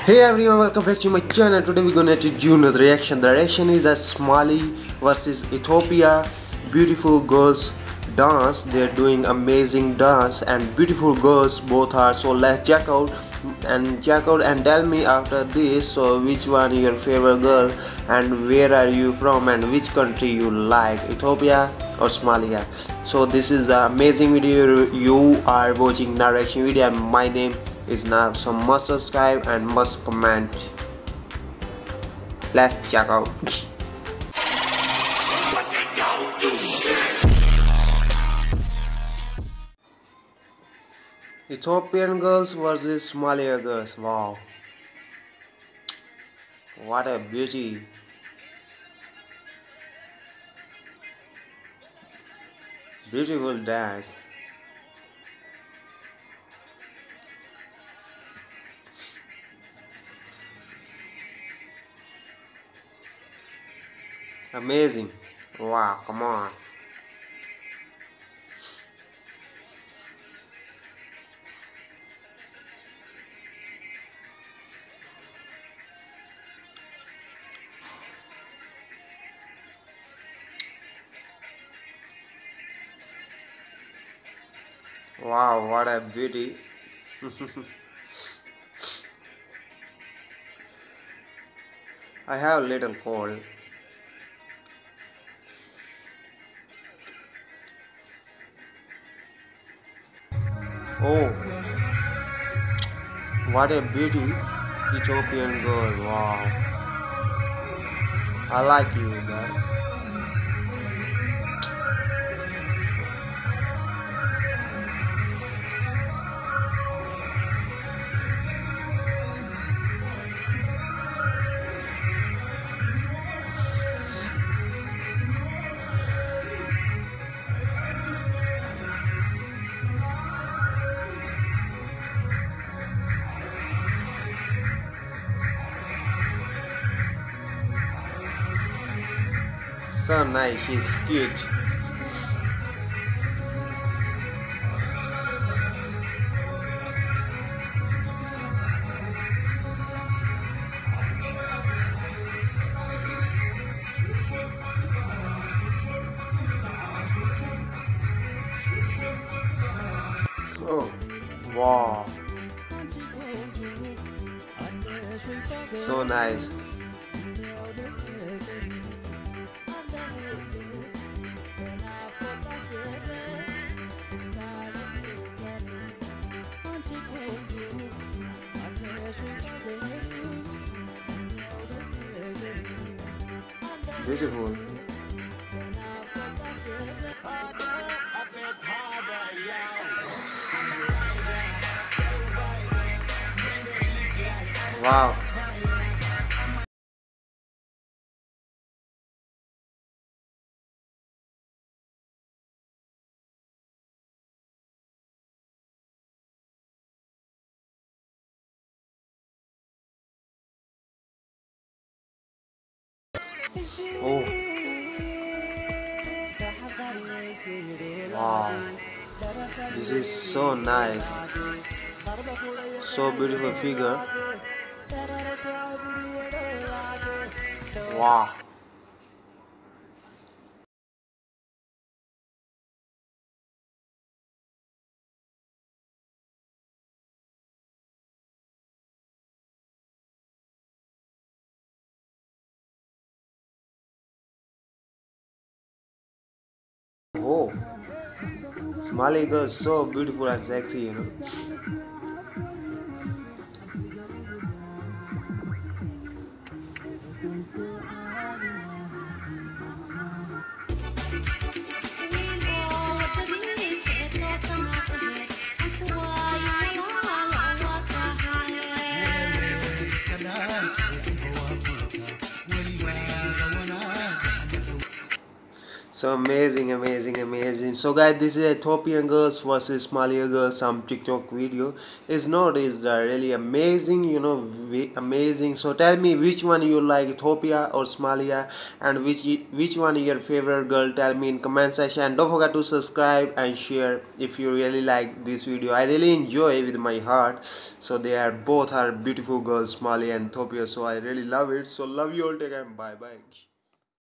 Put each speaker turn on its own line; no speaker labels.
Hey everyone, welcome back to my channel. Today we're gonna do another reaction. The reaction is a Somali versus Ethiopia. Beautiful girls dance. They're doing amazing dance and beautiful girls both are. So let's check out and tell me after this. So which one your favorite girl and where are you from and which country you like, Ethiopia or Somalia? So this is the amazing video you are watching narration video. And my name is now, so must subscribe and must comment. Let's check out. Ethiopian girls versus Somalia girls. Wow, what a beauty. Beautiful dance. Amazing. Wow, come on. Wow, what a beauty. I have a little cold. Oh, what a beauty. Ethiopian girl. Wow, I like you guys. So nice, he's cute. Oh, wow, so nice. Beautiful. Wow. Oh, wow. This is so nice. So beautiful figure. Wow. Oh, Somali girl so beautiful and sexy. So amazing. So guys, this is Ethiopian girls versus Somali girls. Some TikTok video is not is really amazing. You know, amazing. So tell me which one you like, Ethiopia or Somalia, and which one your favorite girl. Tell me in comment section. Don't forget to subscribe and share if you really like this video. I really enjoy with my heart. So they are both are beautiful girls, Somali and Ethiopia. So I really love it. So love you all. Take care. Bye bye.